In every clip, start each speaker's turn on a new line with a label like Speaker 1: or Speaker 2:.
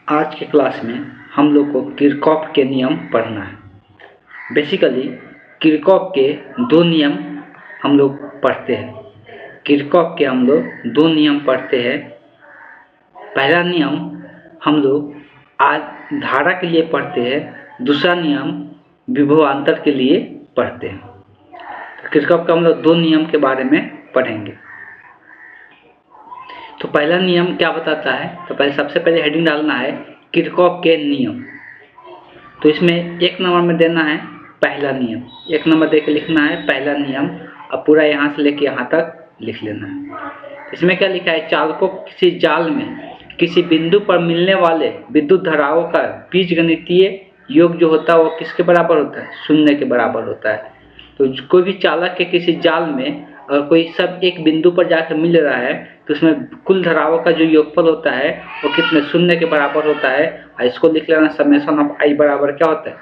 Speaker 1: आज के क्लास में हम लोग को किरचॉफ के नियम पढ़ना है। बेसिकली किरचॉफ के दो नियम हम लोग पढ़ते हैं। किरचॉफ के हम लोग दो नियम पढ़ते हैं। पहला नियम हम लोग आज धारा के लिए पढ़ते हैं, दूसरा नियम विभवांतर के लिए पढ़ते हैं। तो किरचॉफ का हम लोग दो नियम के बारे में पढ़ेंगे। तो पहला नियम क्या बताता है? तो सबसे पहले हेडिंग डालना है किरचॉफ के नियम। तो इसमें एक नंबर में देना है पहला नियम, एक नंबर देके लिखना है पहला नियम। अब पूरा यहाँ से लेके यहाँ तक लिख लेना है। इसमें क्या लिखा है? चालकों किसी जाल में किसी बिंदु पर मिलने वाले विद्युत धाराओं का बीजगणितीय योग जो होता है वो किसके बराबर होता है? शून्य के बराबर होता है। तो कोई भी चालक के किसी जाल में अगर कोई सब एक बिंदु पर जाकर मिल रहा है तो उसमें कुल धाराओं का जो योगफल होता है वो कितने? शून्य के बराबर होता है। और इसको लिख लेना समेशन ऑफ आई बराबर क्या होता है?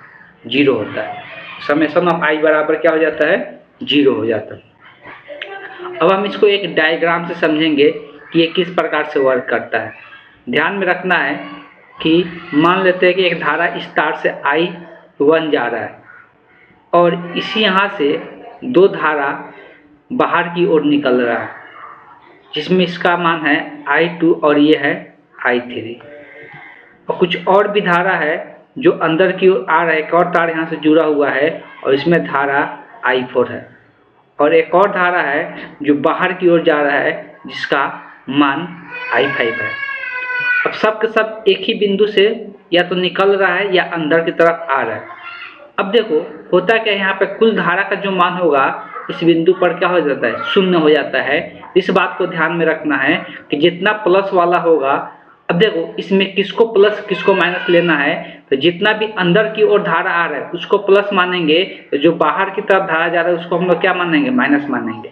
Speaker 1: 0 होता है। समेशन ऑफ आई बराबर क्या हो जाता है? 0 हो जाता है। अब हम इसको एक डायग्राम से समझेंगे कि ये किस प्रकार से वर्क करता है। ध्यान में रखना है कि मान लेते हैं कि एक धारा इस तार से I1 जा रहा है और इसी यहाँ से दो धारा बाहर की ओर निकल रहा है, जिसमें इसका मान है I2 और ये है I3। और कुछ और भी धारा है जो अंदर की ओर आ रहा है। एक और तार यहाँ से जुड़ा हुआ है और इसमें धारा I4 है। और एक और धारा है जो बाहर की ओर जा रहा है जिसका मान I5 है। अब सब के सब एक ही बिंदु से या तो निकल रहा है या अंदर की तरफ आ रहा है। अब देखो होता क्या है, यहाँ पे कुल धारा का जो मान होगा इस बिंदु पर क्या हो जाता है? शून्य हो जाता है। इस बात को ध्यान में रखना है कि जितना प्लस वाला होगा, अब देखो इसमें किसको प्लस किसको माइनस लेना है। तो जितना भी अंदर की ओर धारा आ रहा है उसको प्लस मानेंगे, तो जो बाहर की तरफ धारा जा रहा है उसको हम लोग क्या मानेंगे? माइनस मानेंगे।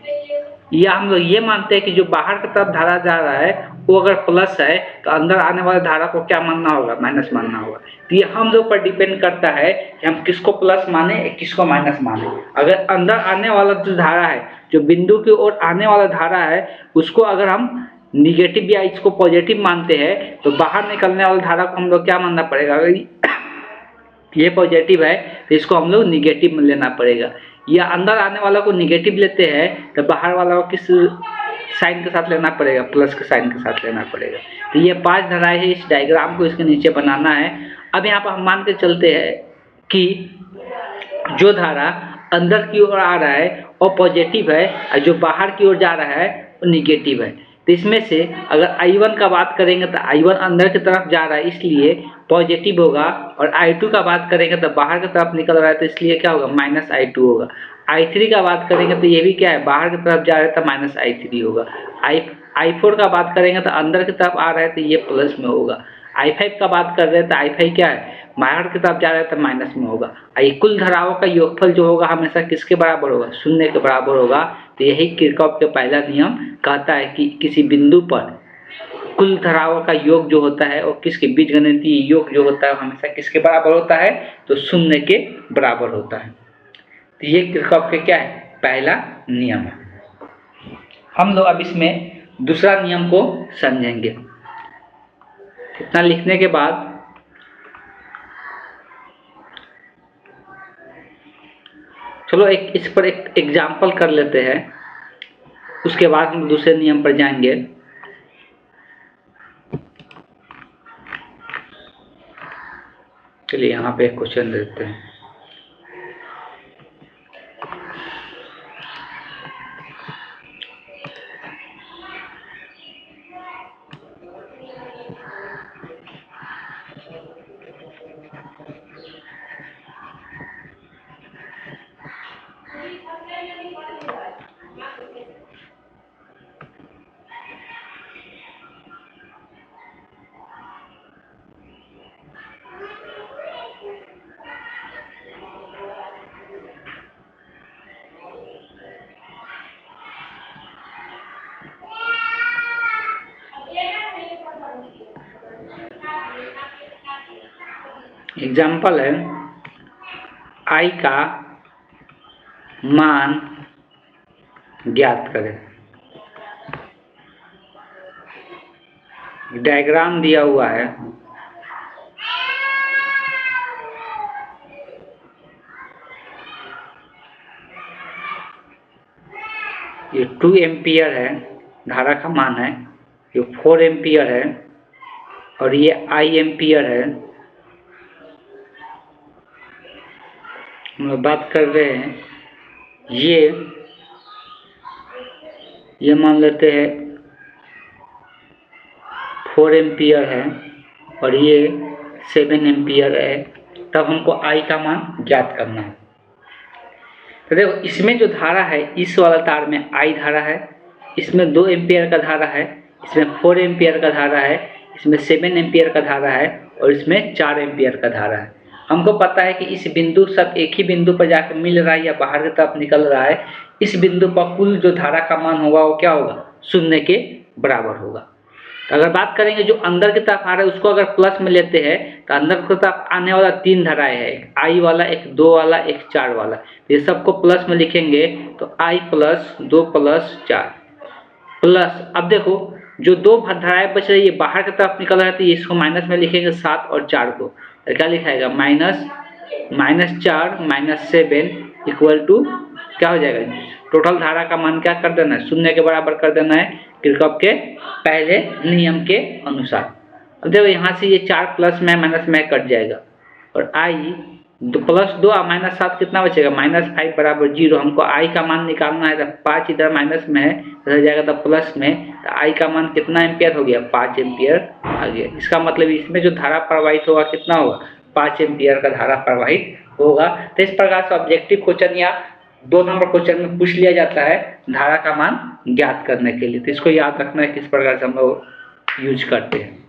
Speaker 1: या हम लोग ये मानते हैं कि जो बाहर की तरफ धारा जा रहा है वो अगर प्लस है तो अंदर आने वाले धारा को क्या मानना होगा? माइनस मानना होगा। तो ये हम लोग पर डिपेंड करता है कि हम किसको प्लस माने किसको माइनस माने। अगर अंदर आने वाला जो धारा है, जो बिंदु की ओर आने वाला धारा है, उसको अगर हम निगेटिव या इसको पॉजिटिव मानते हैं तो बाहर निकलने वाली धारा को हम लोग क्या मानना पड़ेगा? ये पॉजिटिव है तो इसको हम लोग निगेटिव में लेना पड़ेगा। या अंदर आने वाला को निगेटिव लेते हैं तो बाहर वाला को किस साइन के साथ लेना पड़ेगा? प्लस के साइन के साथ लेना पड़ेगा। तो ये 5 धाराएं हैं। इस डायग्राम को इसके नीचे बनाना है। अब यहाँ पर हम मान के चलते हैं कि जो धारा अंदर की ओर आ रहा है वो पॉजिटिव है और जो बाहर की ओर जा रहा है वो निगेटिव है। तो इसमें से अगर I1 का बात करेंगे तो I1 अंदर की तरफ जा रहा है इसलिए पॉजिटिव होगा, और I2 का बात करेंगे तो बाहर की तरफ निकल रहा है तो इसलिए क्या होगा? माइनस I2 होगा। I3 का बात करेंगे तो ये भी क्या है? बाहर की तरफ जा रहा है तो माइनस I3 होगा। I4 का बात करेंगे तो अंदर की तरफ आ रहा है तो ये प्लस में होगा। I5 का बात कर रहे हैं तो I5 क्या है? बाहर की तरफ जा रहा है तो माइनस में होगा। कुल धाराओं का योगफल जो होगा हमेशा किसके बराबर होगा? शून्य के बराबर होगा। तो यही किरचॉफ का पहला नियम कहता है कि किसी बिंदु पर कुल धाराओं का योग जो होता है और किसके बीजगणितीय योग जो होता है हमेशा किसके बराबर होता है? तो शून्य के बराबर होता है। तो ये किरचॉफ के क्या है? पहला नियम है। हम लोग अब इसमें दूसरा नियम को समझेंगे। इतना लिखने के बाद चलो इस पर एक एग्जाम्पल कर लेते हैं, उसके बाद हम दूसरे नियम पर जाएंगे। चलिए यहाँ पे एक क्वेश्चन देते हैं। एग्जाम्पल है I का मान ज्ञात करें। डायग्राम दिया हुआ है ये 2 एम्पियर है, धारा का मान है, ये 4 एम्पियर है और ये आई एम्पियर है। हम लोग बात कर रहे हैं ये मान लेते हैं 4 एम्पियर है और ये 7 एम्पियर है। तब हमको आई का मान ज्ञात करना है। तो देखो इसमें जो धारा है, इस वाला तार में आई धारा है, इसमें 2 एम्पियर का धारा है, इसमें 4 एम्पियर का धारा है, इसमें 7 एम्पियर का धारा है और इसमें 4 एम्पियर का धारा है। हमको पता है कि इस बिंदु सब एक ही बिंदु पर जाकर मिल रहा है या बाहर की तरफ निकल रहा है। इस बिंदु पर कुल जो धारा का मान होगा वो क्या होगा, 0 के बराबर होगा। तो अगर बात करेंगे जो अंदर की तरफ आ रहा है उसको अगर प्लस में लेते हैं तो अंदर की तरफ आने वाला 3 धाराएं है, एक आई वाला, एक 2 वाला, एक 4 वाला। ये सबको प्लस में लिखेंगे तो आई प्लस 2 प्लस 4 प्लस, अब देखो जो 2 धाराएं बच रही है बाहर की तरफ निकल रहा है तो इसको माइनस में लिखेंगे 7 और 4 को, तो क्या लिखाएगा -4 -7 इक्वल टू क्या हो जाएगा, टोटल धारा का मान क्या कर देना है, 0 के बराबर कर देना है किरचॉफ के पहले नियम के अनुसार। अब देखो यहाँ से ये 4 प्लस में माइनस में कट जाएगा और आई +2 और -7 कितना बचेगा, -5 बराबर 0। हमको आई का मान निकालना है तो 5 इधर माइनस में है रह जाएगा तो प्लस में, तो आई का मान कितना एम्पियर हो गया, 5 एम्पियर आ गया। इसका मतलब इसमें जो धारा प्रवाहित होगा कितना होगा, 5 एम्पियर का धारा प्रवाहित होगा। तो इस प्रकार से ऑब्जेक्टिव क्वेश्चन या 2 नंबर क्वेश्चन में पूछ लिया जाता है धारा का मान ज्ञात करने के लिए। तो इसको याद रखना है किस प्रकार से हम लोग यूज करते हैं।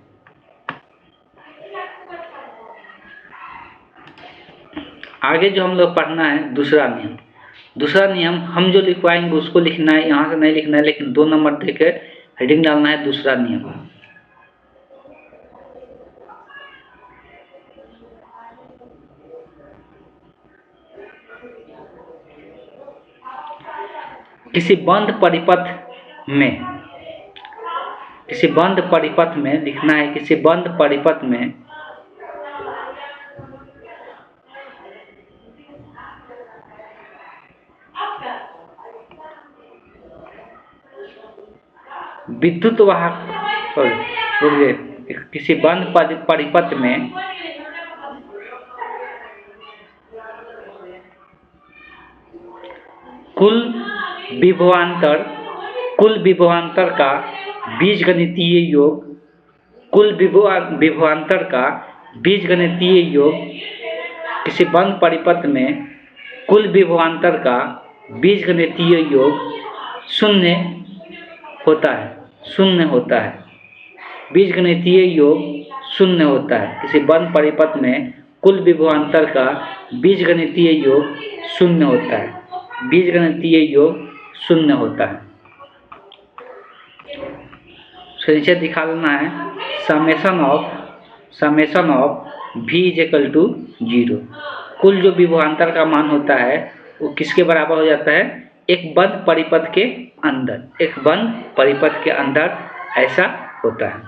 Speaker 1: आगे जो हम लोग पढ़ना है दूसरा नियम। दूसरा नियम हम जो लिखवाएंगे उसको लिखना है, यहाँ से नहीं लिखना है, लेकिन 2 नंबर देकर हेडिंग डालना है दूसरा नियम। किसी बंद परिपथ में लिखना है, किसी बंद परिपथ में विद्युत वाहक किसी बंद परिपथ में कुल विभवांतर का बीजगणितीय योग, किसी बंद परिपथ में कुल विभवांतर का बीजगणितीय योग शून्य होता है। बीजगणितीय योग शून्य होता है। किसी बंद परिपथ में कुल विभवांतर का बीजगणितीय योग शून्य होता है। बीजगणितीय योग शून्य होता है। नीचे दिखा देना है summation of v equal to 0। कुल जो विभवांतर का मान होता है वो किसके बराबर हो जाता है, एक बंद परिपथ के अंदर ऐसा होता है।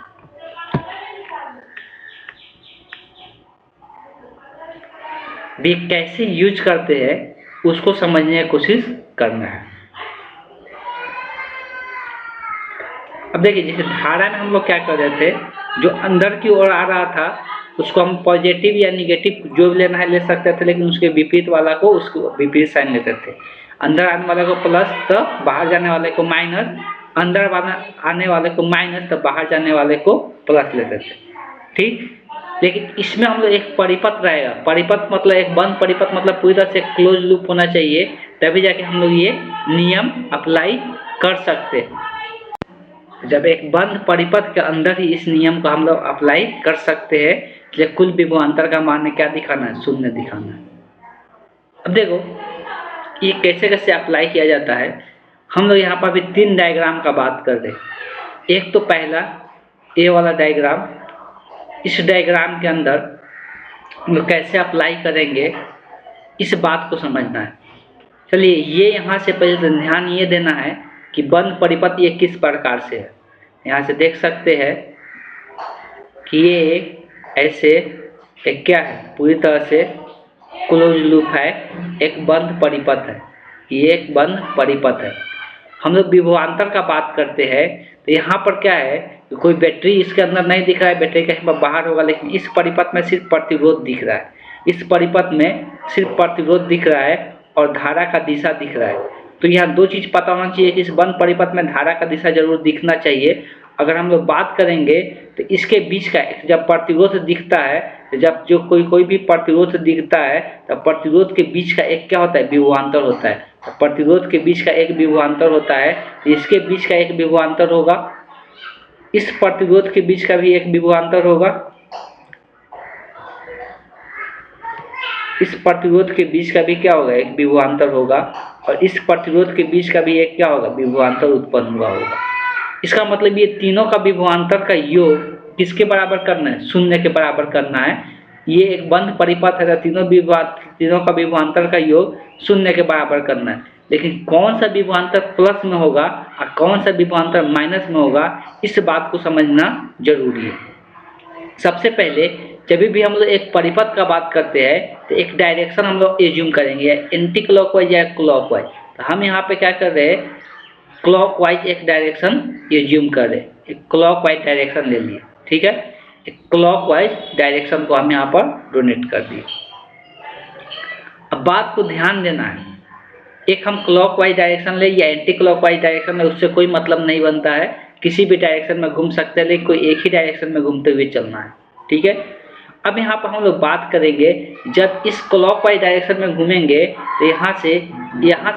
Speaker 1: भी कैसे यूज करते हैं उसको समझने की कोशिश करना है। अब देखिए जैसे धारा में हम लोग क्या कर रहे थे, जो अंदर की ओर आ रहा था उसको हम पॉजिटिव या निगेटिव जो भी लेना है ले सकते थे, लेकिन उसके विपरीत वाला को उसको विपरीत साइन लेते थे। अंदर आने वाले को प्लस तो बाहर जाने वाले को माइनस, अंदर आने वाले को माइनस तो बाहर जाने वाले को प्लस लेते थे, ठीक। लेकिन इसमें हम लोग एक परिपथ रहेगा, परिपथ मतलब एक बंद परिपथ मतलब पूरी तरह से क्लोज लूप होना चाहिए, तभी जाके हम लोग ये नियम अप्लाई कर सकते हैं। जब एक बंद परिपथ के अंदर ही इस नियम को हम लोग अप्लाई कर सकते हैं, इसलिए कुल विभवांतर का मान क्या दिखाना है, शून्य दिखाना है। अब देखो ये कैसे कैसे अप्लाई किया जाता है। हम लोग यहाँ पर भी 3 डायग्राम का बात कर रहे हैं। एक तो पहला ए वाला डायग्राम, इस डायग्राम के अंदर हम लोग कैसे अप्लाई करेंगे इस बात को समझना है। चलिए ये यहाँ से पहले ध्यान ये देना है कि बंद परिपथ ये किस प्रकार से है। यहाँ से देख सकते हैं कि ये ऐसे एक क्या है, पूरी तरह से क्लोज लूप है, एक बंद परिपथ है, ये एक बंद परिपथ है। हम लोग विभवांतर का बात करते हैं तो यहाँ पर क्या है, तो कोई बैटरी इसके अंदर नहीं दिख रहा है, बैटरी कहीं पर बाहर होगा, लेकिन इस परिपथ में सिर्फ प्रतिरोध दिख रहा है, इस परिपथ में सिर्फ प्रतिरोध दिख रहा है और धारा का दिशा दिख रहा है। तो यहाँ दो चीज पता होना चाहिए कि इस बंद परिपथ में धारा का दिशा जरूर दिखना चाहिए। अगर हम लोग बात करेंगे तो इसके बीच का जब प्रतिरोध दिखता है, तो जब जो कोई भी प्रतिरोध दिखता है तो प्रतिरोध के बीच का एक क्या होता है, विभवांतर होता है। तो प्रतिरोध के बीच का एक विभवांतर होता है, इसके बीच का एक विभवांतर होगा, इस प्रतिरोध के बीच का भी एक विभवांतर होगा, इस प्रतिरोध के बीच का भी क्या होगा, एक विभवांतर होगा, और इस प्रतिरोध के बीच का भी एक क्या होगा, विभवांतर उत्पन्न हुआ होगा। इसका मतलब ये तीनों का विभवांतर का योग किसके बराबर करना है, शून्य के बराबर करना है। ये एक बंद परिपथ है, तीनों का विभवांतर का योग शून्य के बराबर करना है। लेकिन कौन सा विभवांतर प्लस में होगा और कौन सा विभवांतर माइनस में होगा, इस बात को समझना जरूरी है। सबसे पहले जब भी हम लोग एक परिपथ का बात करते हैं तो एक डायरेक्शन हम लोग एज्यूम करेंगे, एंटी क्लॉकवाइज या क्लॉकवाइज। तो हम यहाँ पे क्या कर रहे हैं, क्लॉकवाइज एक डायरेक्शन एज्यूम कर रहे हैं, एक क्लॉकवाइज डायरेक्शन ले लिए, ठीक है। एक क्लॉकवाइज डायरेक्शन को हम यहाँ पर डोनेट कर दिए। अब बात को ध्यान देना है, एक हम क्लॉकवाइज डायरेक्शन ले या एंटी क्लॉकवाइज डायरेक्शन में, उससे कोई मतलब नहीं बनता है, किसी भी डायरेक्शन में घूम सकते हैं, लेकिन कोई एक ही डायरेक्शन में घूमते हुए चलना है, ठीक है। अब यहाँ पर हम लोग बात करेंगे, जब इस क्लॉकवाइज डायरेक्शन में घूमेंगे तो यहाँ से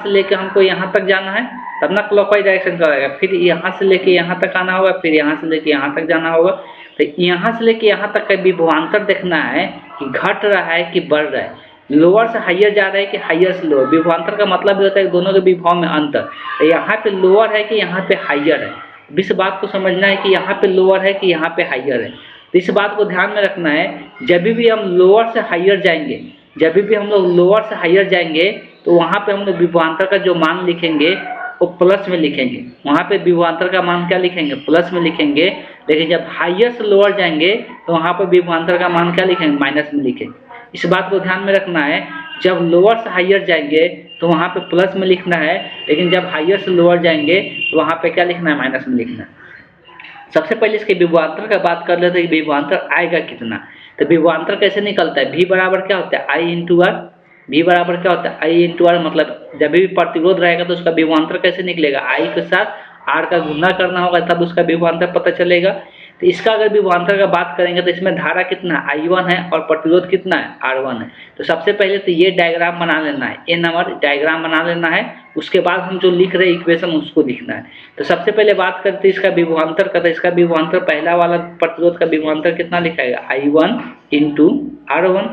Speaker 1: लेकर हमको यहाँ तक जाना है, तब ना क्लॉकवाइज डायरेक्शन कराएगा। फिर यहाँ से लेके यहाँ तक आना होगा, फिर यहाँ से लेके यहाँ तक जाना होगा। तो यहाँ से लेके यहाँ तक का विभवांतर देखना है कि घट रहा है कि बढ़ रहा है, लोअर से हायर जा रहा है कि हायर से लोअर। विभवांतर का मतलब होता है दोनों के विभव में अंतर, तो यहाँ पे लोअर है कि यहाँ पे हायर है। इस बात को समझना है कि यहाँ पे लोअर है कि यहाँ पे हायर है। तो इस बात को ध्यान में रखना है, जब भी हम लोअर से हायर जाएंगे, जब भी हम लोग लोअर से हायर जाएंगे तो वहाँ पे हम लोग विभवांतर का जो मान लिखेंगे वो प्लस में लिखेंगे। वहाँ पे विभवांतर का मान क्या लिखेंगे, प्लस में लिखेंगे। लेकिन जब हायर से लोअर जाएंगे तो वहाँ पर विभवांतर का मान क्या लिखेंगे, माइनस में लिखेंगे। इस बात को ध्यान में रखना है, जब लोअर से हायर जाएंगे तो वहाँ पे प्लस में लिखना है, लेकिन जब हायर से लोअर जाएंगे तो वहाँ पे क्या लिखना है, माइनस में लिखना है। सबसे पहले इसके विभवांतर का बात कर लेते हैं कि विभवांतर आएगा कितना। तो विभवांतर कैसे निकलता है, V बराबर क्या होता है, I इंटू आर। V बराबर क्या होता है, I इंटू आर। मतलब जब भी प्रतिरोध रहेगा तो उसका विभवांतर कैसे निकलेगा, I के साथ R का गुना करना होगा, तब उसका विभवांतर पता चलेगा। तो इसका अगर विभवांतर का बात करेंगे तो इसमें धारा कितना है, I1 है, और प्रतिरोध कितना है, R1 है। तो सबसे पहले तो ये डायग्राम बना लेना है, ये नंबर डायग्राम बना लेना है। उसके बाद हम जो लिख रहे हैं इक्वेशन उसको लिखना है। तो सबसे पहले बात करते हैं इसका विभवांतर का। तो इसका विभवांतर, पहला वाला प्रतिरोध का विभवांतर कितना लिखाएगा, I1 into R1,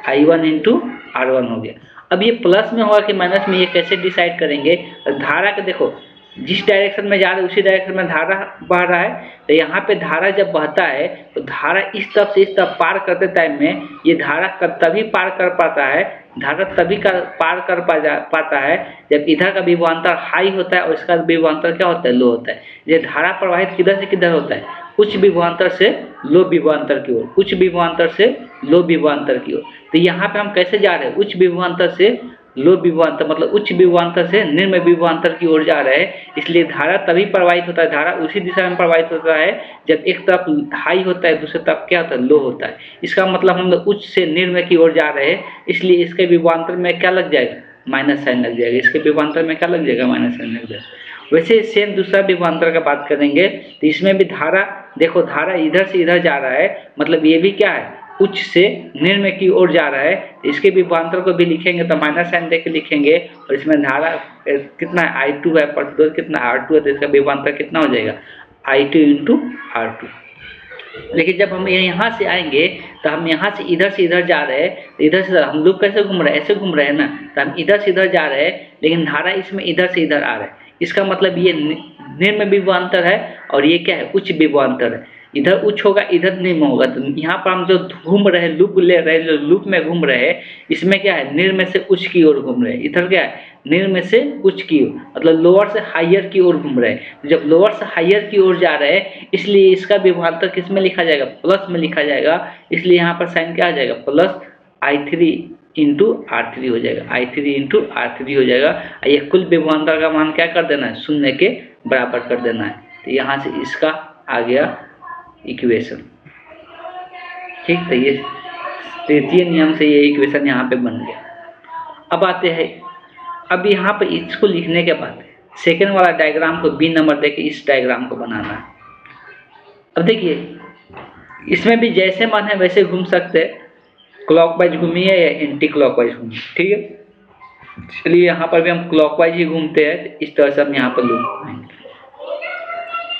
Speaker 1: I1 into R1 हो गया। अब ये प्लस में होगा कि माइनस में, ये कैसे डिसाइड करेंगे, धारा के देखो जिस डायरेक्शन में जा रहे हैं उसी डायरेक्शन में धारा बह रहा है। तो यहाँ पे धारा जब बहता है तो धारा इस तरफ से इस तरफ पार करते टाइम में ये धारा तभी पार कर पाता है, धारा तभी पार कर पाता है जब इधर का विभवांतर हाई होता है और इसका विभवांतर क्या होता है, लो होता है। ये धारा प्रवाहित किधर से किधर होता है, उच्च विभवांतर से लो विभवांतर की ओर, उच्च विभवांतर से लो विभवांतर की ओर। तो यहाँ पे हम कैसे जा रहे हैं, उच्च विभवांतर से लो विभवांतर, मतलब उच्च विभवांतर से निम्न विभवांतर की ओर जा रहे हैं। इसलिए धारा तभी प्रवाहित होता है, धारा उसी दिशा में प्रवाहित होता है जब एक तरफ हाई होता है, दूसरी तरफ क्या होता है, लो होता है। इसका मतलब हम लोग उच्च से निम्न की ओर जा रहे हैं, इसलिए इसके विभवांतर में क्या लग जाएगा, माइनस साइन लग जाएगा। इसके विभवांतर में क्या लग जाएगा, माइनस साइन लग जाएगा। वैसे सेम दूसरा विभवांतर का बात करेंगे तो इसमें भी धारा, देखो धारा इधर से इधर जा रहा है, मतलब ये भी क्या है, उच्च से निम्न की ओर जा रहा है। इसके विभवांतर को भी लिखेंगे तो माइनस साइन देके लिखेंगे, और इसमें धारा कितना है, I2 है, प्रतिरोध कितना R2 है, तो इसका विभवांतर कितना हो जाएगा, I2 इंटू R2। लेकिन जब हम यहाँ से आएंगे तो हम यहाँ से इधर जा रहे हैं, तो इधर से हम लोग कैसे घूम रहे हैं, ऐसे घूम रहे हैं ना, तो हम इधर से इधर जा रहे हैं, लेकिन धारा इसमें इधर से इधर आ रहा है। इसका मतलब ये निम्न विभवांतर है और ये क्या है, उच्च विभवांतर है। इधर उच्च होगा, इधर निम्न होगा। तो यहाँ पर हम जो घूम रहे हैं, लूप ले रहे हैं, जो लूप में घूम रहे हैं, इसमें क्या है, निम्न से उच्च की ओर घूम रहे हैं। इधर क्या है, निम्न से उच्च की ओर, मतलब लोअर से हायर की ओर घूम रहे हैं। जब लोअर से हायर की ओर जा रहे हैं, इसलिए इसका विभवांतर किस में लिखा जाएगा, प्लस में लिखा जाएगा। इसलिए यहाँ पर साइन क्या आ जाएगा, प्लस I3 इंटू R3 हो जाएगा, I3 इंटू R3 हो जाएगा। ये कुल विभवांतर का मान क्या कर देना है, शून्य के बराबर कर देना है। तो यहाँ से इसका आ गया इक्वेशन। ठीक, तो ये तृतीय नियम से ये इक्वेशन यहाँ पे बन गया। अब आते हैं, अब यहाँ पे इसको लिखने के बाद सेकेंड वाला डायग्राम को बी नंबर देके इस डायग्राम को बनाना है। अब देखिए इसमें भी जैसे मन है वैसे घूम सकते हैं, क्लॉकवाइज घूमिए या एंटी क्लॉकवाइज घूमिए। ठीक है, चलिए यहाँ पर भी हम क्लॉकवाइज ही घूमते हैं, तो इस तरह से हम यहाँ पर लूप घूमेंगे।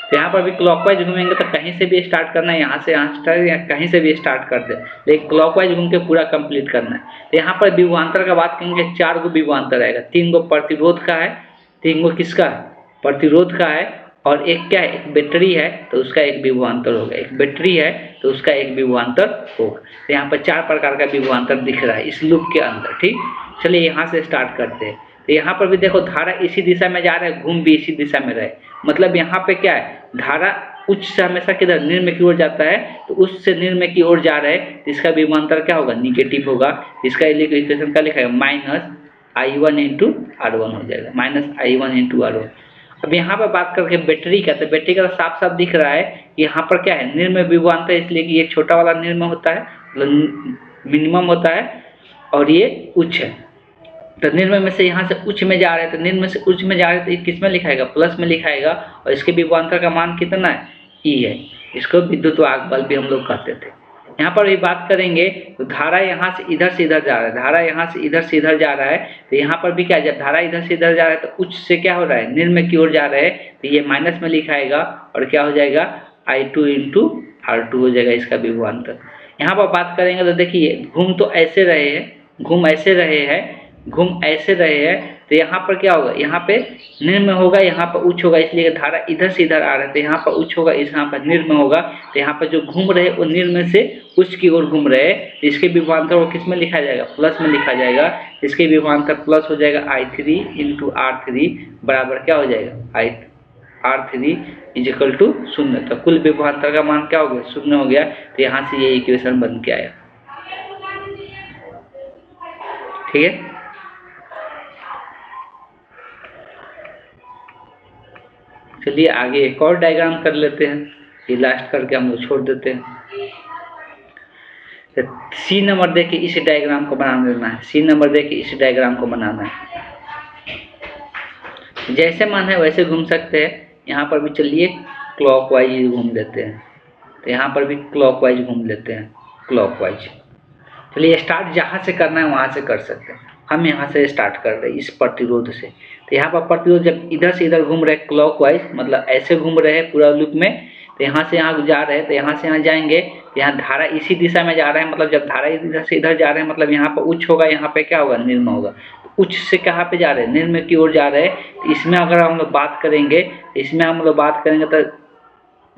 Speaker 1: तो यहाँ पर भी क्लॉकवाइज घूमेंगे तो कहीं से भी स्टार्ट करना है, यहाँ से यहाँ स्टार्ट या कहीं से भी स्टार्ट कर दे, लेकिन क्लॉकवाइज घूम के पूरा कंप्लीट करना है। तो यहाँ पर विभवांतर का बात करेंगे, 4 गो विभवांतर आएगा, 3 गो प्रतिरोध का है, 3 गो किसका है, प्रतिरोध का है, और एक क्या है, एक बैटरी है तो उसका एक विभवांतर होगा, एक बैटरी है तो उसका एक विभवांतर होगा। तो यहाँ पर 4 प्रकार का विभवांतर दिख रहा है इस लूप के अंदर। ठीक, चलिए यहाँ से स्टार्ट करते हैं। तो यहाँ पर भी देखो धारा इसी दिशा में जा रहा है, घूम भी इसी दिशा में रहे, मतलब यहाँ पे क्या है, धारा उच्च से हमेशा किधर, निम्न की ओर जाता है, तो उच्च से निम्न की ओर जा रहा है, तो इसका विभवांतर क्या होगा, निगेटिव होगा। इसका इक्वेशन क्या लिखा है, -I1 इंटू R1 हो जाएगा, -I1 इंटू R1। अब यहाँ पर बात करके बैटरी का, तो बैटरी का साफ साफ दिख रहा है कि यहाँ पर क्या है, निर्म विभवांतर, इसलिए कि ये छोटा वाला निर्म होता है, मिनिमम होता है, और ये उच्च है। तो निर्म में से यहाँ से उच्च में जा रहे हैं, तो निर्म में से उच्च में जा रहे हैं, तो ये किस में लिखाएगा, प्लस में लिखाएगा, और इसके विभवांतर का मान कितना है, E है। इसको विद्युत वाहक बल भी हम लोग कहते थे। यहाँ पर भी बात करेंगे तो धारा यहाँ से इधर जा रहा है, धारा यहाँ से इधर जा रहा है, तो यहाँ पर भी क्या, जब धारा इधर से इधर जा रहा है तो उच्च से क्या हो रहा है, निम्न की ओर जा रहा है, तो ये माइनस में लिखाएगा, और क्या हो जाएगा, I2 इंटू R2 हो जाएगा इसका विभवांतर। यहाँ पर बात करेंगे तो देखिए घूम तो ऐसे रहे हैं, घूम ऐसे रहे हैं, तो यहाँ पर क्या होगा, यहाँ पे निम्न होगा, यहाँ पर उच्च होगा, इसलिए धारा इधर से इधर आ रहा है, तो यहाँ पर उच्च होगा, इस यहाँ पर निम्न होगा, तो यहाँ पर जो घूम रहे वो निम्न से उच्च की ओर घूम रहे हैं, तो इसके विभवांतर को किस में लिखा जाएगा, प्लस में लिखा जाएगा। इसके विभवांतर प्लस हो जाएगा, I3 इंटू R3 बराबर क्या हो जाएगा, R3 इजिकल टू 0। तो कुल विभवांतर का मान क्या हो गया, 0 हो गया। तो यहाँ से ये इक्वेशन बन के आया। ठीक है, चलिए आगे एक और डायग्राम कर लेते हैं, ये लास्ट करके हम लोग छोड़ देते हैं। तो C नंबर दे के इस डायग्राम को बना देना है, C नंबर दे के इस डायग्राम को बनाना है। जैसे मन है वैसे घूम सकते हैं। यहाँ पर भी चलिए क्लॉकवाइज घूम लेते हैं, तो यहाँ पर भी क्लॉकवाइज घूम लेते हैं, क्लॉकवाइज। चलिए स्टार्ट जहाँ से करना है वहाँ से कर सकते हैं, हम यहाँ से स्टार्ट कर रहे हैं इस प्रतिरोध से। तो यहाँ पर प्रतिरोध जब इधर से इधर घूम रहे हैं क्लॉकवाइज, मतलब ऐसे घूम रहे हैं पूरा लूप में, तो यहाँ से यहाँ जा रहे हैं, तो यहाँ से यहाँ जाएंगे, तो यहाँ धारा इसी दिशा में जा रहा है, मतलब जब धारा इधर से इधर जा रहे हैं, मतलब यहाँ पर उच्च होगा, यहाँ पे क्या होगा, निम्न होगा। तो उच्च से कहाँ पे जा रहे हैं, निम्न की ओर जा रहे हैं। तो इसमें अगर हम लोग बात करेंगे, तो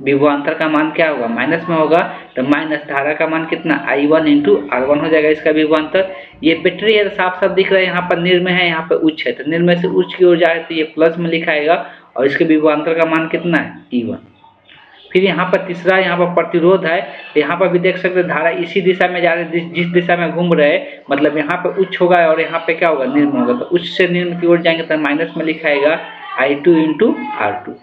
Speaker 1: विभवांतर का मान क्या होगा, माइनस में होगा, तो माइनस धारा का मान कितना, I1 इंटू R1 हो जाएगा इसका विभवांतर। ये बैटरी है तो साफ साफ दिख रहा है, यहाँ पर निर्म है, यहाँ पर उच्च है, तो निर्म से उच्च की ओर जा रहे तो ये प्लस में लिखाएगा, और इसके विभवांतर का मान कितना है, E1। फिर यहाँ पर तीसरा, यहाँ पर प्रतिरोध है, तो यहाँ पर भी देख सकते हैं धारा इसी दिशा में जा रही है, जिस दिशा में घूम रहे, मतलब यहाँ पर उच्च होगा और यहाँ पे क्या होगा, निम्न होगा। तो उच्च से निम्न की ओर जाएंगे तो माइनस में लिखाएगा I2 इंटू R2।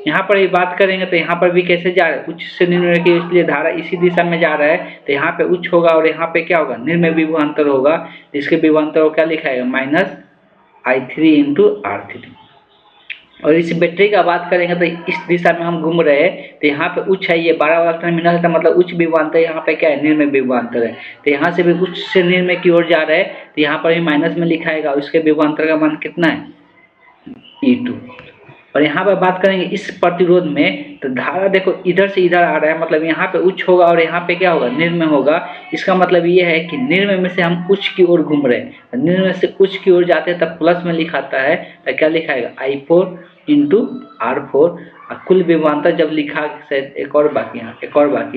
Speaker 1: यहाँ पर भी बात करेंगे तो यहाँ पर भी कैसे जा रहा है, उच्च से निम्न की, इसलिए धारा इसी दिशा में जा रहा है, तो यहाँ पे उच्च होगा और यहाँ पे क्या होगा, निम्न विभवांतर होगा। इसके विभवांतर को क्या लिखाएगा, -I3 इंटू R3। और इस बैटरी का बात करेंगे तो इस दिशा में हम घूम रहे हैं, तो यहाँ पे उच्च है, ये 12 वाला टर्मिनल था, मतलब उच्च विभवांतर, यहाँ पे क्या है, निम्न विभवांतर है। तो यहाँ से भी उच्च से निम्न की ओर जा रहा है, तो यहाँ पर भी माइनस में लिखाएगा, और इसके विभवांतर का मान कितना है, E2। और यहाँ पर बात करेंगे इस प्रतिरोध में, तो धारा देखो इधर से इधर आ रहा है, मतलब यहाँ पे उच्च होगा और यहाँ पे क्या होगा, निम्न होगा। इसका मतलब ये है कि निम्न में से हम उच्च की ओर घूम रहे हैं, निम्न में से उच्च की ओर जाते हैं तब प्लस में लिखाता है, तो क्या लिखाएगा, I4 इंटू R4। कुल विभवांतर जब लिखा, शायद एक और बाकी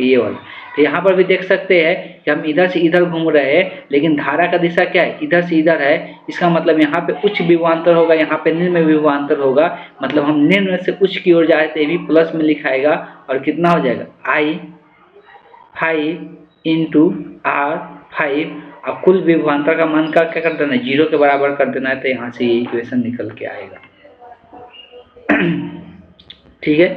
Speaker 1: ये वाला। तो यहाँ पर भी देख सकते हैं कि हम इधर से इधर घूम रहे हैं, लेकिन धारा का दिशा क्या है, इधर से इधर है। इसका मतलब यहाँ पे उच्च विभवांतर होगा, यहाँ पे निम्न विभवांतर होगा, मतलब हम निम्न से उच्च की ओर जाए तो ये भी प्लस में लिखाएगा, और कितना हो जाएगा, I5 इंटू R5 5 और कुल विभवांतर का मान का क्या कर देना है, 0 के बराबर कर देना है। तो यहाँ से ये इक्वेशन निकल के आएगा। ठीक है,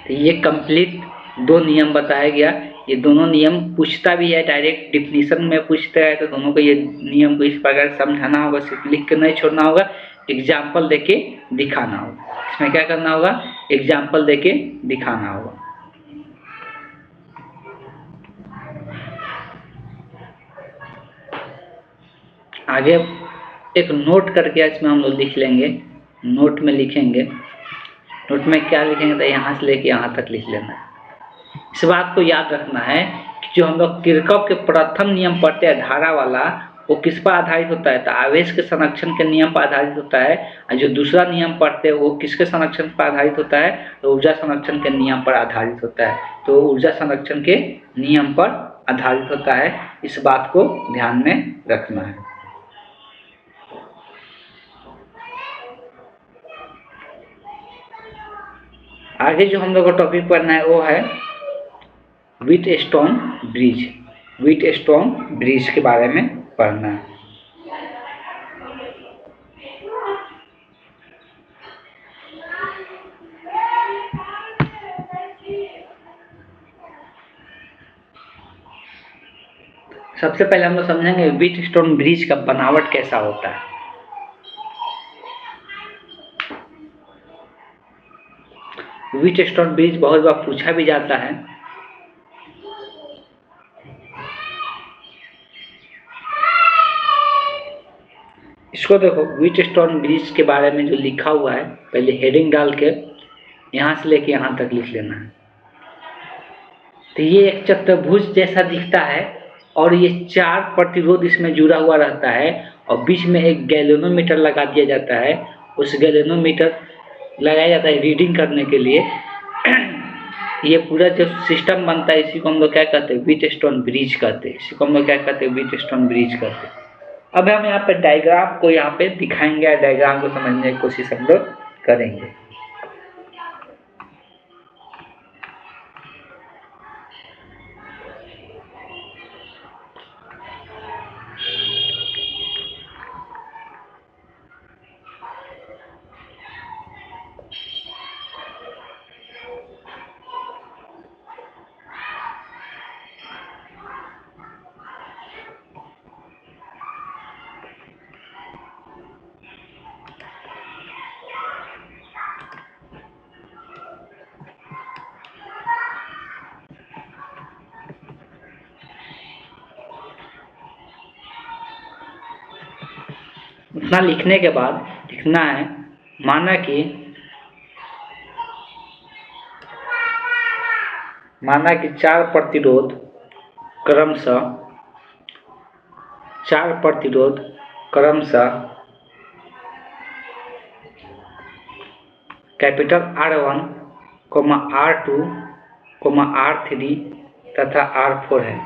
Speaker 1: तो ये कंप्लीट 2 नियम बताया गया। ये दोनों नियम पूछता भी है, डायरेक्ट डिफिनीशन में पूछता है, तो दोनों को ये नियम को इस प्रकार समझाना होगा, सिर्फ लिख के नहीं छोड़ना होगा, एग्जाम्पल देके दिखाना होगा। इसमें क्या करना होगा, एग्जाम्पल देके दिखाना होगा। आगे एक नोट करके इसमें हम लोग लिख लेंगे, नोट में लिखेंगे। नोट में क्या लिखेंगे, तो यहाँ से लेके यहाँ तक लिख लेना है। इस बात को याद रखना है कि जो हम लोग किरचॉफ के प्रथम नियम पढ़ते हैं धारा वाला, वो किस पर आधारित होता है, तो आवेश के संरक्षण के नियम पर आधारित होता है। और जो दूसरा नियम पढ़ते हैं वो किसके संरक्षण पर आधारित होता है, तो ऊर्जा संरक्षण के नियम पर आधारित होता है। तो ऊर्जा संरक्षण के नियम पर आधारित होता है, इस बात को ध्यान में रखना है। आगे जो हम लोग को टॉपिक पढ़ना है वो है व्हीटस्टोन ब्रिज। व्हीटस्टोन ब्रिज के बारे में पढ़ना है। सबसे पहले हम लोग समझेंगे व्हीटस्टोन ब्रिज का बनावट कैसा होता है। व्हीटस्टोन ब्रिज बहुत बार पूछा भी जाता है। इसको देखो, व्हीटस्टोन ब्रिज के बारे में जो लिखा हुआ है, पहले हेडिंग डाल के यहाँ से लेके यहाँ तक लिख लेना है। तो ये एक चतुर्भुज जैसा दिखता है और ये 4 प्रतिरोध इसमें जुड़ा हुआ रहता है और बीच में एक गैल्वेनोमीटर लगा दिया जाता है। उस गैल्वेनोमीटर लगाया जाता है रीडिंग करने के लिए। ये पूरा जो सिस्टम बनता है इसी को हम लोग क्या कहते हैं, व्हीटस्टोन ब्रिज कहते हैं। इसी को हम लोग क्या कहते हैं, व्हीटस्टोन ब्रिज कहते हैं। अब हम यहाँ पे डायग्राम को यहाँ पे दिखाएंगे, डायग्राम को समझने की कोशिश हम लोग करेंगे। उतना लिखने के बाद लिखना है, माना कि 4 प्रतिरोध क्रमशः कैपिटल R1, R2, R3 तथा R4 है।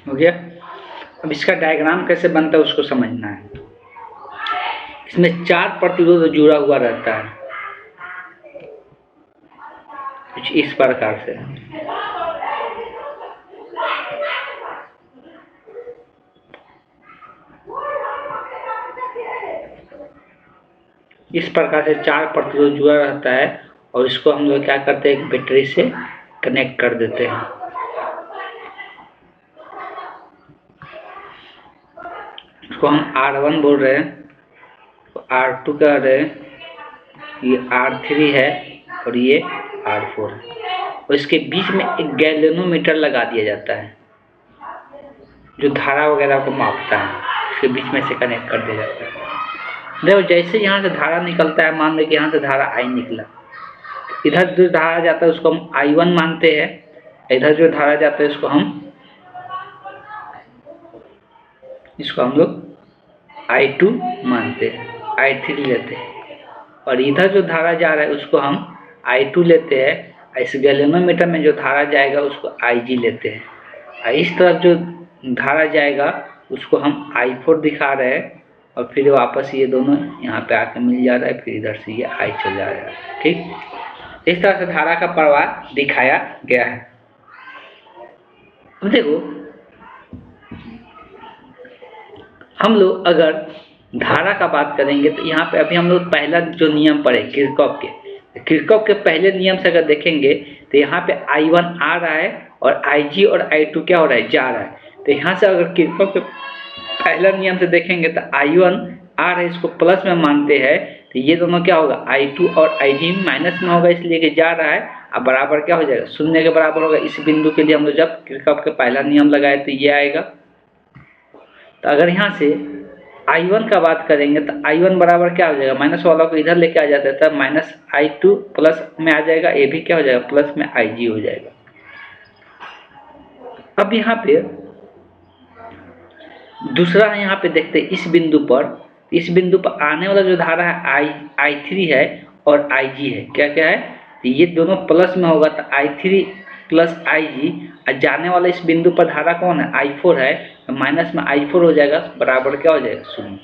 Speaker 1: हो गया। अब इसका डायग्राम कैसे बनता है उसको समझना है। इसमें 4 प्रतिरोध जुड़ा हुआ रहता है कुछ इस प्रकार से। इस प्रकार से 4 प्रतिरोध जुड़ा रहता है और इसको हम लोग क्या करते हैं, एक बैटरी से कनेक्ट कर देते हैं। इसको हम R1 बोल रहे हैं, R2 कह रहे हैं, ये R3 है और ये R4 है। और इसके बीच में एक गैल्वेनोमीटर लगा दिया जाता है जो धारा वगैरह को मापता है। इसके बीच में से कनेक्ट कर दिया जाता है। देखो, जैसे यहाँ से धारा निकलता है, मान लो कि यहाँ से धारा I निकला, इधर जो धारा जाता है उसको हम I1 मानते हैं, इधर जो धारा जाता है उसको हम लोग I2 मानते हैं, I3 लेते हैं, और इधर जो धारा जा रहा है उसको हम I2 लेते हैं। इस गैल्वेनोमीटर में जो धारा जाएगा उसको Ig लेते हैं, और इस तरफ जो धारा जाएगा उसको हम I4 दिखा रहे हैं, और फिर वापस ये दोनों यहाँ पे आके मिल जा रहा है, फिर इधर से ये I चल जा रहा है। ठीक, इस तरह से धारा का प्रवाह दिखाया गया है। अब देखो, हम लोग अगर धारा का बात करेंगे तो यहाँ पे अभी हम लोग पहला जो नियम पढ़े किरचॉफ के पहले नियम से अगर देखेंगे तो यहाँ पे I1 आ रहा है और Ig और I2 क्या हो रहा है, जा रहा है। तो यहाँ से अगर किरचॉफ के पहला नियम से देखेंगे तो I1 आ रहा है, इसको प्लस में मानते हैं, तो ये दोनों क्या होगा, I2 और Ig माइनस में होगा, इसलिए कि जा रहा है, अब बराबर क्या हो जाएगा, शून्य के बराबर होगा। इस बिंदु के लिए हम लोग जब किरचॉफ के पहला नियम लगाए तो ये आएगा। तो अगर यहाँ से I1 का बात करेंगे तो I1 बराबर क्या हो जाएगा, माइनस वाला को इधर लेके आ जाता है, तब माइनस I2 प्लस में आ जाएगा, ये भी क्या हो जाएगा, प्लस में Ig हो जाएगा। अब यहाँ पे दूसरा यहाँ पे देखते हैं, इस बिंदु पर आने वाला जो धारा है I3 है और Ig है, क्या क्या है, तो ये दोनों प्लस में होगा, तो I3 प्लस Ig, और जाने वाला इस बिंदु पर धारा कौन है, I4 है, तो माइनस में I4 हो जाएगा, बराबर क्या हो जाएगा, शून्य।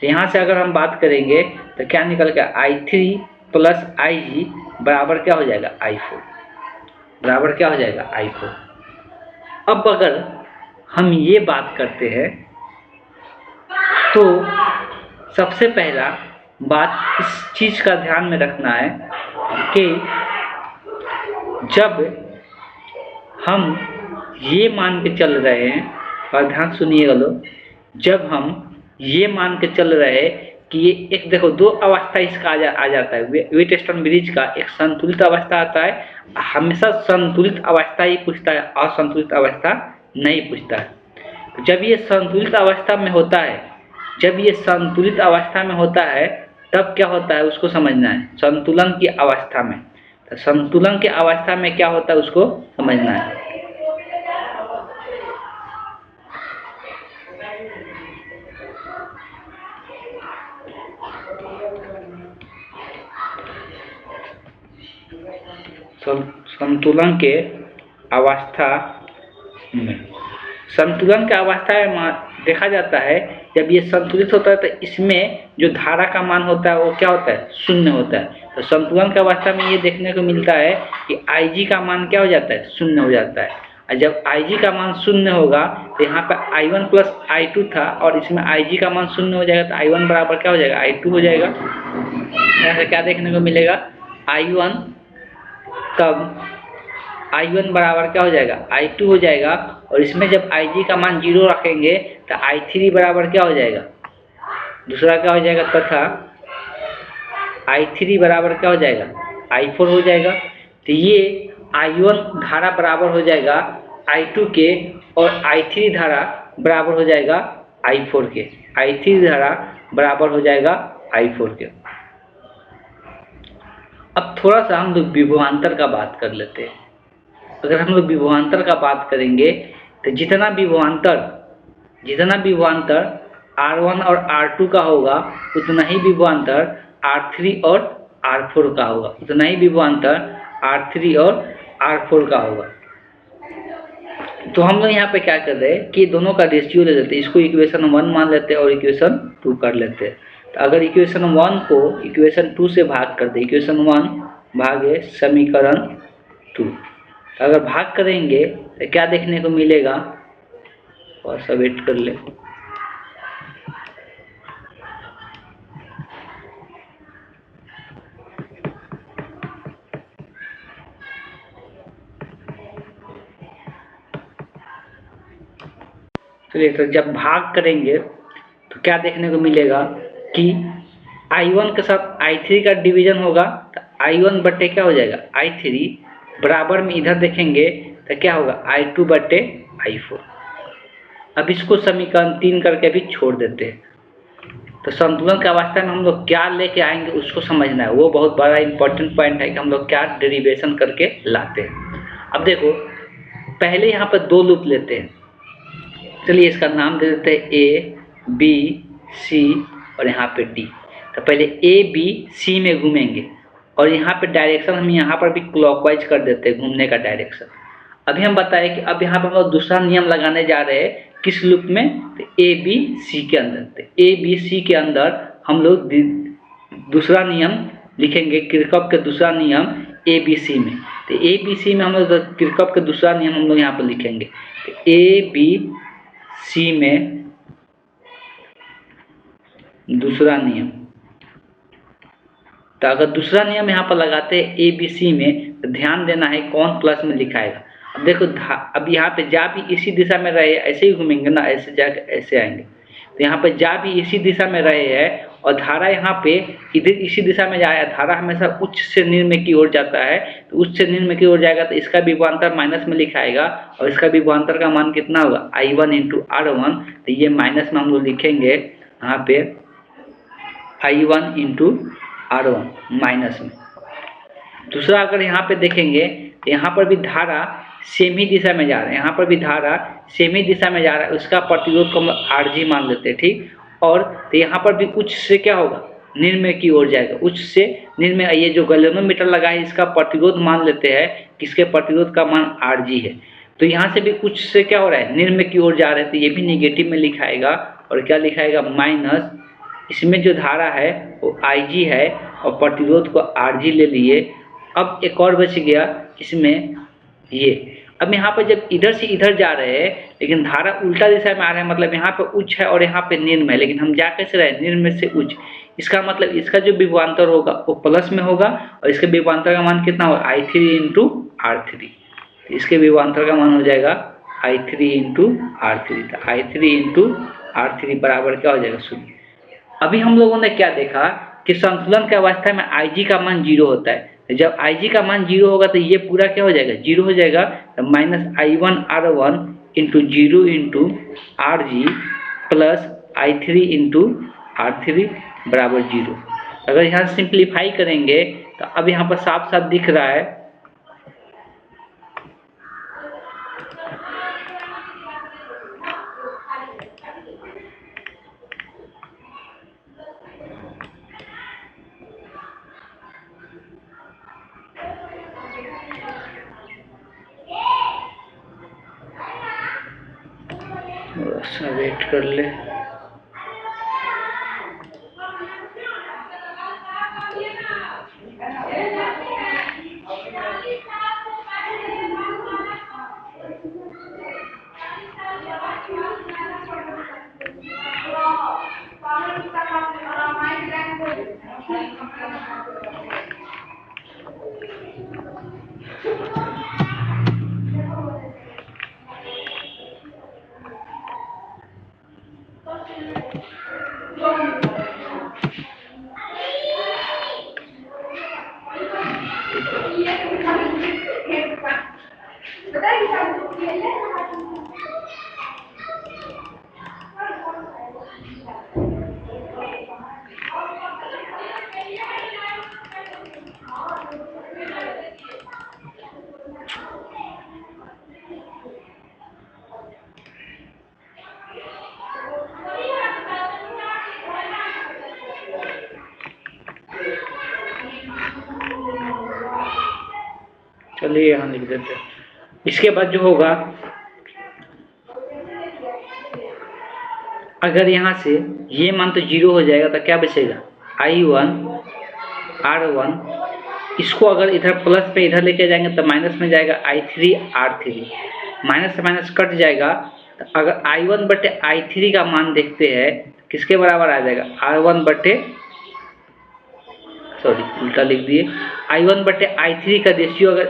Speaker 1: तो यहाँ से अगर हम बात करेंगे तो क्या निकल के I3 प्लस Ig बराबर क्या हो जाएगा, I4, बराबर क्या हो जाएगा, I4। अब अगर हम ये बात करते हैं तो सबसे पहला बात इस चीज का ध्यान में रखना है कि जब हम ये मान के चल रहे हैं, और ध्यान सुनिएगा लोग, जब हम ये मान के चल रहे हैं कि ये एक, देखो दो अवस्था इसका आ जाता है, व्हीटस्टोन ब्रिज का एक संतुलित अवस्था आता है, हमेशा संतुलित अवस्था ही पूछता है, असंतुलित अवस्था नहीं पूछता है। जब ये संतुलित अवस्था में होता है, जब ये संतुलित अवस्था में होता है तब क्या होता है उसको समझना है, संतुलन की अवस्था में। तो संतुलन की अवस्था में क्या होता है उसको समझना है। संतुलन के अवस्था में, संतुलन के अवस्था में देखा जाता है, जब ये संतुलित होता है तो इसमें जो धारा का मान होता है वो क्या होता है, शून्य होता है। तो संतुलन की अवस्था में ये देखने को मिलता है कि Ig का मान क्या हो जाता है, शून्य हो जाता है। और जब Ig का मान शून्य होगा तो यहाँ पर I1 प्लस I2 था, और इसमें Ig का मान शून्य हो जाएगा, तो I1 बराबर क्या हो जाएगा, I2 हो जाएगा। यहाँ से क्या देखने को मिलेगा, I1 तब I1 बराबर क्या हो जाएगा, I2 हो जाएगा, और इसमें जब Ig का मान 0 रखेंगे तो I3 बराबर क्या हो जाएगा, दूसरा क्या हो जाएगा, तथा I3 बराबर क्या हो जाएगा, I4 हो जाएगा। तो ये I1 धारा बराबर हो जाएगा I2 के, और I3 धारा बराबर हो जाएगा I4 के, I3 धारा बराबर हो जाएगा I4 के। अब थोड़ा सा हम लोग विभवांतर का बात कर लेते हैं। अगर हम लोग विभवांतर का बात करेंगे तो जितना विभवांतर R1 और R2 का होगा उतना ही विभवांतर R3 और R4 का होगा, उतना ही विभवांतर R3 और R4 का होगा। तो हम लोग यहाँ पे क्या कर रहे हैं कि दोनों का रेशियो ले लेते हैं, इसको इक्वेशन 1 मान लेते हैं और इक्वेशन 2 कर लेते हैं। तो अगर इक्वेशन 1 को इक्वेशन 2 से भाग कर दे, इक्वेशन 1 भागे समीकरण 2, तो अगर भाग करेंगे तो क्या देखने को मिलेगा, और सब वेट कर ले, चलिए। तो जब भाग करेंगे तो क्या देखने को मिलेगा कि I1 के साथ I3 का डिवीजन होगा, तो I1 बटे क्या हो जाएगा, I3, बराबर में इधर देखेंगे तो क्या होगा, I2 बटे I4। अब इसको समीकरण 3 करके भी छोड़ देते हैं। तो संतुलन की अवस्था में हम लोग क्या लेके आएंगे उसको समझना है, वो बहुत बड़ा इंपॉर्टेंट पॉइंट है कि हम लोग क्या डेरिवेशन करके लाते हैं। अब देखो, पहले यहाँ पर 2 लूप लेते हैं, चलिए इसका नाम दे देते हैं A, B, सी और यहाँ पे डी। तो पहले ए बी सी में घूमेंगे और यहाँ पे डायरेक्शन हम यहाँ पर भी क्लॉकवाइज कर देते हैं, घूमने का डायरेक्शन। अभी हम बताएं कि अब यहाँ पर हम लोग दूसरा नियम लगाने जा रहे हैं, किस लूप में? तो ए बी सी के अंदर। तो ए बी सी के अंदर हम लोग दूसरा नियम लिखेंगे, किरचॉफ का दूसरा नियम ए बी सी में। तो ए बी सी में हम लोग किरचॉफ का दूसरा नियम हम लोग यहाँ पर लिखेंगे। तो ए बी सी में दूसरा नियम। तो अगर दूसरा नियम यहाँ पर लगाते हैं ए बी सी में, तो ध्यान देना है कौन प्लस में लिखाएगा। अब देखो अब यहाँ पे जा भी इसी दिशा में रहे, ऐसे ही घूमेंगे ना, ऐसे जा ऐसे आएंगे। तो यहाँ पे जा भी इसी दिशा में रहे हैं और धारा यहाँ पे इधर इसी दिशा में जाए। धारा हमेशा उच्च से निम्न की ओर जाता है, तो उच्च से निम्न की ओर जाएगा तो इसका विभवांतर माइनस में लिखाएगा और इसका विभवांतर का मान कितना होगा? I1 into R1। तो ये माइनस में हम लोग लिखेंगे यहाँ पे I1 इंटू R1 माइनस में। दूसरा अगर यहाँ पे देखेंगे तो यहाँ पर भी धारा सेम ही दिशा में जा रहा है, यहाँ पर भी धारा सेम ही दिशा में जा रहा है, उसका प्रतिरोध को हम RG मान लेते हैं, ठीक। और तो यहाँ पर भी उच्च से क्या होगा? निम्न की ओर जाएगा, उच्च से निम्न। ये जो गैल्वेनोमीटर लगा है इसका प्रतिरोध मान लेते हैं, किसके प्रतिरोध का मान RG है। तो यहाँ से भी उच्च से क्या हो रहा है? निम्न की ओर जा रहे हैं, तो ये भी नेगेटिव में लिखाएगा और क्या लिखाएगा? माइनस। इसमें जो धारा है वो IG है और प्रतिरोध को RG ले लिए। अब एक और बच गया इसमें ये। अब यहाँ पर जब इधर से इधर जा रहे हैं लेकिन धारा उल्टा दिशा में आ रहा है, मतलब यहाँ पे उच्च है और यहाँ पे निम्न है, लेकिन हम जा कैसे रहे? निम्न से उच्च। इसका मतलब इसका जो विभवांतर होगा वो प्लस में होगा और इसके विभवांतर का मान कितना होगा? I3 into R3। इसके विभवांतर का मान हो जाएगा I3 इंटू R3। तो I3 इंटू R3 बराबर क्या हो जाएगा? 0। अभी हम लोगों ने क्या देखा कि संतुलन की अवस्था में IG का मान 0 होता है। जब IG का मान 0 होगा तो ये पूरा क्या हो जाएगा? 0 हो जाएगा। तो minus I1 R1 into 0 into RG plus I3 into R3 बराबर 0। अगर यहाँ सिंप्लीफाई करेंगे तो अब यहाँ पर साफ साफ दिख रहा है वेट कर ले। चलिए यहाँ लिख देते हैं। इसके बाद जो होगा, अगर यहाँ से ये मान तो 0 हो जाएगा तो क्या बचेगा? I1 R1। इसको अगर इधर प्लस पे इधर लेके जाएंगे तो माइनस में जाएगा I3 R3। माइनस से माइनस कट जाएगा। तो अगर I1 बटे I3 का मान देखते हैं किसके बराबर आ जाएगा? R1 बटे, सॉरी उल्टा लिख दिए, I1 बटे I3 का रेशियो। अगर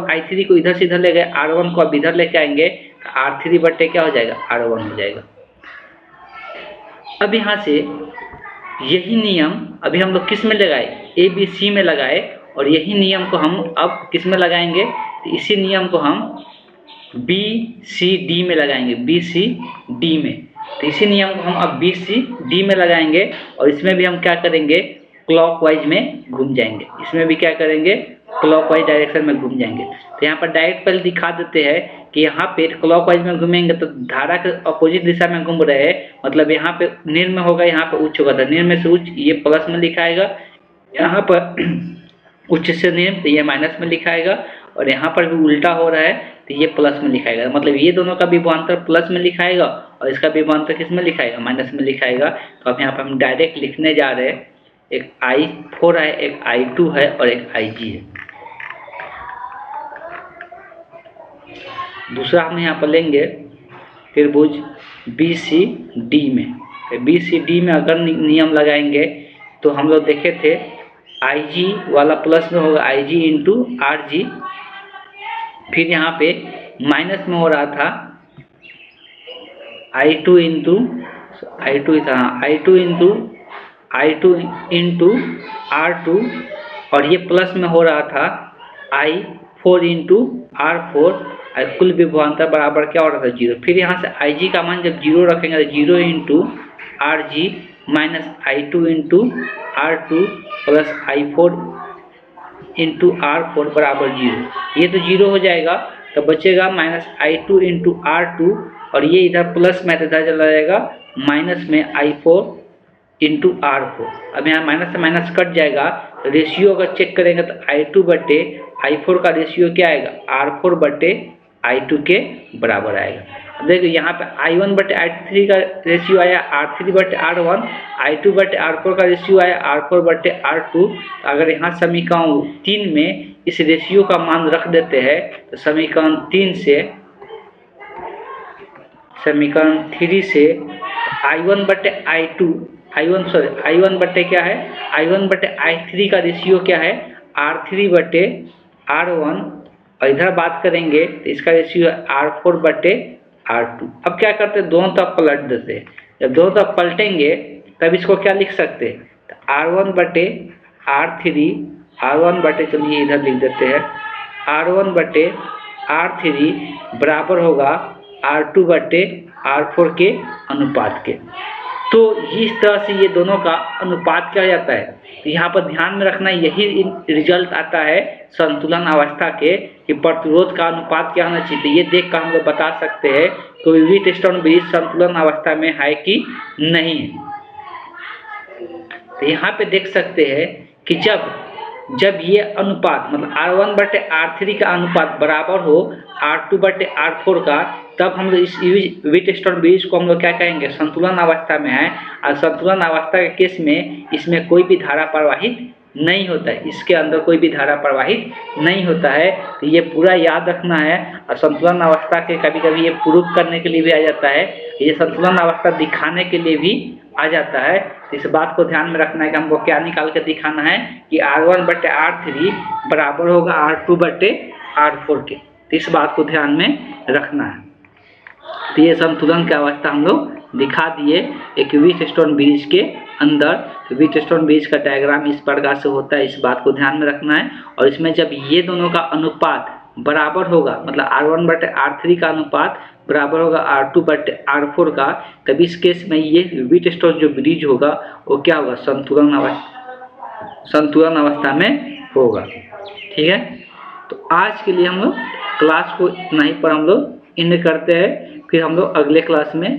Speaker 1: I3 को इधर से इधर ले गए, R1 को अब इधर लेके आएंगे तो R3 बटे क्या हो जाएगा? R1 हो जाएगा। अब यहाँ से यही नियम अभी हम लोग किस में लगाए? A B C में लगाए और यही नियम को हम अब किस में लगाएंगे? तो इसी नियम को हम B C D में लगाएंगे, B C D में। तो इसी नियम को हम अब B C D में लगाएंगे और इसमें भी हम क्या करेंगे? क्लॉकवाइज में घूम जाएंगे। इसमें भी क्या करेंगे? क्लॉकवाइज डायरेक्शन में घूम जाएंगे। तो यहाँ पर डायरेक्ट पहले दिखा देते हैं कि यहाँ पे क्लॉकवाइज में घूमेंगे तो धारा के अपोजिट दिशा में घूम रहे हैं, मतलब यहाँ पे निम्न होगा, यहाँ पे उच्च होगा, तो निम्न से उच्च ये प्लस में लिखाएगा, यहाँ पर उच्च से निम्न तो ये माइनस में लिखाएगा, और यहाँ पर भी उल्टा हो रहा है तो ये प्लस में लिखाएगा, मतलब ये दोनों का विभवांतर प्लस में लिखाएगा और इसका विभवांतर किस में लिखाएगा, माइनस में लिखाएगा। तो अब यहाँ पर हम डायरेक्ट लिखने जा रहे हैं, एक I4 है, एक I2 है और एक IG है। दूसरा हम यहाँ पर लेंगे त्रिभुज BCD में। BCD में अगर नियम लगाएंगे तो हम लोग देखे थे IG वाला प्लस में होगा IG इंटू RG, फिर यहाँ पे माइनस में हो रहा था I2 इंटू R2, और ये प्लस में हो रहा था I4 इंटू R4, और कुल विभवांतर बराबर क्या हो रहा था 0। फिर यहाँ से IG का मान जब 0 रखेंगे तो 0 into RG minus I2 into R2 plus I4 into R4 बराबर 0। ये तो 0 हो जाएगा, तो बचेगा माइनस I2 इंटू R2, और ये इधर प्लस में इधर चला जाएगा माइनस में I4 इंटू R4। अब यहाँ माइनस से माइनस कट जाएगा, रेशियो अगर चेक करेंगे तो I2 बटे I4 का रेशियो क्या आएगा, R4 बटे I2 के बराबर आएगा। अब देखिए यहाँ पे I1 बटे I3 का रेशियो आया R3 बटे R1, I2 बटे R4 का रेशियो आया R4 बटे R2। अगर यहाँ समीकरण 3 में इस रेशियो का मान रख देते हैं तो समीकरण 3 से समीकरण 3 से I1 बटे I1 बटे क्या है, I1 बटे I3 का रेशियो क्या है, R3 बटे R1, और इधर बात करेंगे तो इसका रेशियो है R4 बटे R2। अब क्या करते हैं, दोनों तरफ पलट देते हैं। जब दोनों तरफ पलटेंगे तब इसको क्या लिख सकते हैं, तो R1 बटे R3, चलिए इधर लिख देते हैं, R1 बटे R3 बराबर होगा R2 बटे R4 के अनुपात के। तो इस तरह से ये दोनों का अनुपात क्या जाता है। तो यहाँ पर ध्यान में रखना, यही रिजल्ट आता है संतुलन अवस्था के कि प्रतिरोध का अनुपात क्या होना चाहिए। तो ये देख कर हम लोग बता सकते हैं कि वीटस्टोन ब्रिज संतुलन अवस्था में है कि नहीं है। तो यहाँ पे देख सकते हैं कि जब ये अनुपात मतलब R1 बटे R3 का अनुपात बराबर हो R2 बटे R4 का, तब हम लोग इस वीटस्टोन ब्रिज को हम लोग क्या कहेंगे, संतुलन अवस्था में है। और संतुलन अवस्था के केस में इसमें कोई भी धारा प्रवाहित नहीं होता है, इसके अंदर कोई भी धारा प्रवाहित नहीं होता है। तो ये पूरा याद रखना है। और संतुलन अवस्था के कभी कभी ये प्रूफ करने के लिए भी आ जाता है, ये संतुलन अवस्था दिखाने के लिए भी आ जाता है। तो इस बात को ध्यान में रखना है कि हमको क्या निकाल के दिखाना है कि R1 बटे R3 बराबर होगा R2 बटे R4 के। तो इस बात को ध्यान में रखना है। तो ये संतुलन की अवस्था हम लोग दिखा दिए एक वीटस्टोन ब्रिज के अंदर। तो वीटस्टोन ब्रिज का डायग्राम इस प्रकार से होता है, इस बात को ध्यान में रखना है। और इसमें जब ये दोनों का अनुपात बराबर होगा, मतलब R1 बटे R3 का अनुपात बराबर होगा R2 बटे R4 का, तब इस केस में ये वीटस्टोन जो ब्रिज होगा वो क्या होगा, संतुलन अवस्था में होगा। ठीक है, तो आज के लिए हम लोग क्लास को इतना ही पर हम लोग एंड करते हैं। फिर हम लोग अगले क्लास में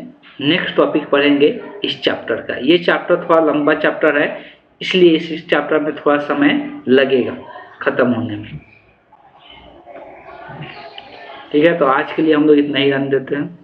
Speaker 1: नेक्स्ट टॉपिक पढ़ेंगे इस चैप्टर का। ये चैप्टर थोड़ा लंबा चैप्टर है, इसलिए इस चैप्टर में थोड़ा समय लगेगा खत्म होने में। ठीक है, तो आज के लिए हम लोग इतना ही रहने देते हैं।